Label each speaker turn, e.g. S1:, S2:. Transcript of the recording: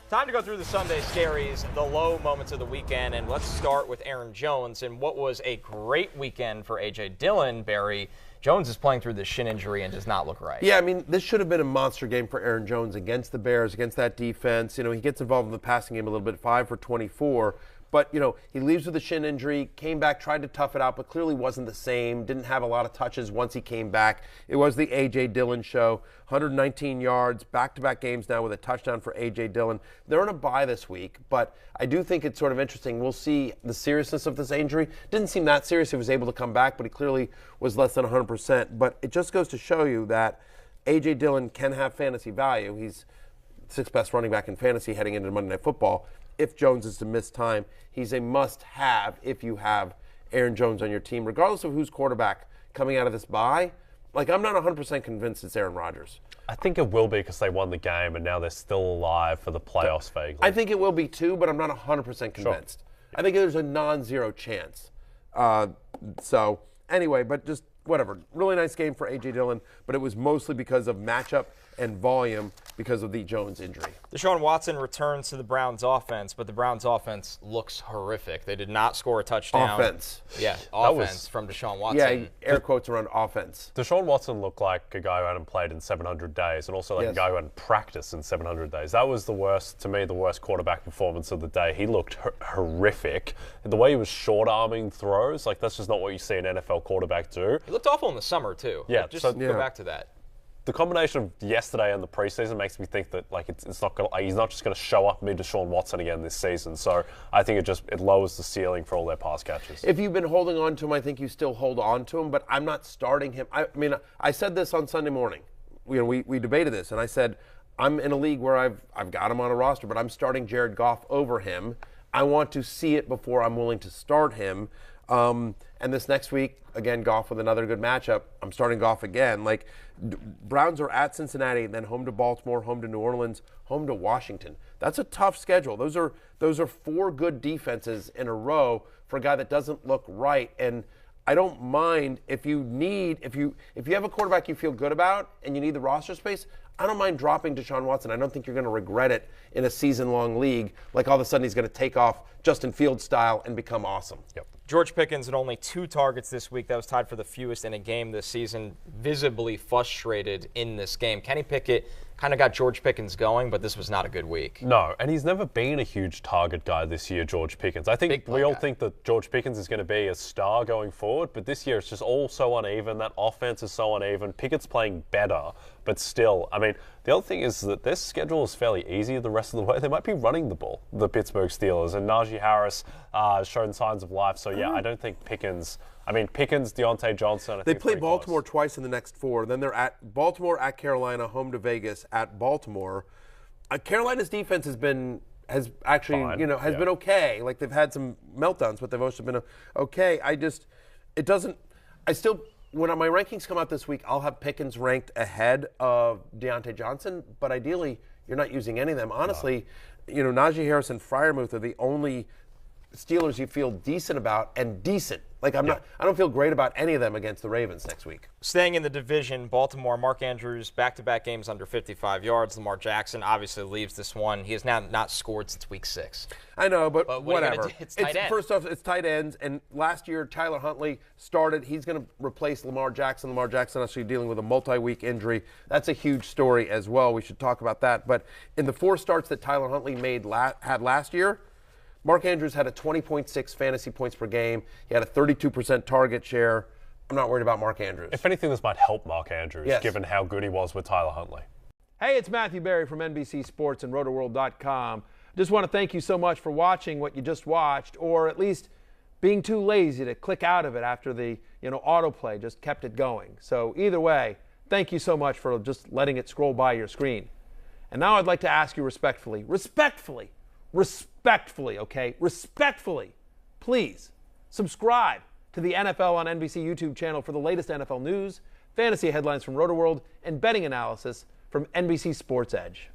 S1: Time to go through the Sunday Scaries, the low moments of the weekend, and let's start with Aaron Jones and what was a great weekend for A.J. Dillon. Barry, Jones is playing through this shin injury and does not look right.
S2: Yeah, I mean, this should have been a monster game for Aaron Jones against the Bears, against that defense. You know, he gets involved in the passing game a little bit, 5 for 24. But, you know, he leaves with a shin injury, came back, tried to tough it out, but clearly wasn't the same. Didn't have a lot of touches once he came back. It was the A.J. Dillon show. 119 yards, back-to-back games now with a touchdown for A.J. Dillon. They're on a bye this week, but I do think it's sort of interesting. We'll see the seriousness of this injury. Didn't seem that serious. He was able to come back, but he clearly was less than 100%. But it just goes to show you that A.J. Dillon can have fantasy value. He's sixth best running back in fantasy heading into Monday Night Football. If Jones is to miss time, he's a must-have if you have Aaron Jones on your team, regardless of who's quarterback coming out of this bye. Like, I'm not 100% convinced it's Aaron Rodgers.
S3: I think it will be because they won the game and now they're still alive for the playoffs vaguely.
S2: I think it will be too, but I'm not 100% convinced. Sure. I think there's a non-zero chance. So, anyway, but just whatever. Really nice game for A.J. Dillon, but it was mostly because of matchup and volume because of the Jones injury.
S1: Deshaun Watson returns to the Browns offense, but the Browns offense looks horrific. They did not score a touchdown.
S2: Offense.
S1: Yeah, offense from Deshaun Watson.
S2: Yeah, air quotes around offense.
S3: Deshaun Watson looked like a guy who hadn't played in 700 days and also like a guy who hadn't practiced in 700 days. That was the worst, to me, the worst quarterback performance of the day. He looked horrific. The way he was short-arming throws, like that's just not what you see an NFL quarterback do.
S1: He looked awful in the summer, too.
S3: Yeah.
S1: Just go back to that.
S3: The combination of yesterday and the preseason makes me think that like it's not gonna, he's not just going to show up mid Deshaun Watson again this season. So I think it lowers the ceiling for all their pass catchers.
S2: If you've been holding on to him, I think you still hold on to him. But I'm not starting him. I mean, I said this on Sunday morning. You know, we debated this, and I said I'm in a league where I've got him on a roster, but I'm starting Jared Goff over him. I want to see it before I'm willing to start him. And this next week, again, Goff with another good matchup. I'm starting Goff again. Like, Browns are at Cincinnati, then home to Baltimore, home to New Orleans, home to Washington. That's a tough schedule. Those are 4 good defenses in a row for a guy that doesn't look right. And I don't mind if you have a quarterback you feel good about and you need the roster space, I don't mind dropping Deshaun Watson. I don't think you're going to regret it in a season-long league. Like all of a sudden he's going to take off Justin Fields style and become awesome.
S1: Yep. George Pickens had only 2 targets this week. That was tied for the fewest in a game this season. Visibly frustrated in this game. Kenny Pickett kind of got George Pickens going, but this was not a good week.
S3: No, and he's never been a huge target guy this year, George Pickens. I think we all think that George Pickens is going to be a star going forward, but this year it's just all so uneven. That offense is so uneven. Pickett's playing better, but still, I mean, the other thing is that their schedule is fairly easy the rest of the way. They might be running the ball, the Pittsburgh Steelers, and Najee Harris has shown signs of life. So, yeah, I don't think Pickens, Deontay Johnson.
S2: They play Baltimore twice in the next 4. Then they're at Baltimore, at Carolina, home to Vegas, at Baltimore. Carolina's defense has been okay. Like they've had some meltdowns, but they've also been okay. When my rankings come out this week, I'll have Pickens ranked ahead of Deontay Johnson, but ideally, you're not using any of them. Honestly, Najee Harris and Freiermuth are the only Steelers you feel decent about, and decent. Like I don't feel great about any of them against the Ravens next week.
S1: Staying in the division, Baltimore, Mark Andrews, back-to-back games under 55 yards. Lamar Jackson obviously leaves this one. He has now not scored since week 6.
S2: I know, but whatever.
S1: It's tight ends.
S2: First off, it's tight ends, and last year Tyler Huntley started. He's going to replace Lamar Jackson. Lamar Jackson actually dealing with a multi-week injury. That's a huge story as well. We should talk about that. But in the 4 starts that Tyler Huntley had last year, Mark Andrews had a 20.6 fantasy points per game. He had a 32% target share. I'm not worried about Mark Andrews.
S3: If anything, this might help Mark Andrews, given how good he was with Tyler Huntley.
S4: Hey, it's Matthew Berry from NBC Sports and RotoWorld.com. Just want to thank you so much for watching what you just watched, or at least being too lazy to click out of it after the autoplay just kept it going. So either way, thank you so much for just letting it scroll by your screen. And now I'd like to ask you respectfully, please subscribe to the NFL on NBC YouTube channel for the latest NFL news, fantasy headlines from RotoWorld, and betting analysis from NBC Sports Edge.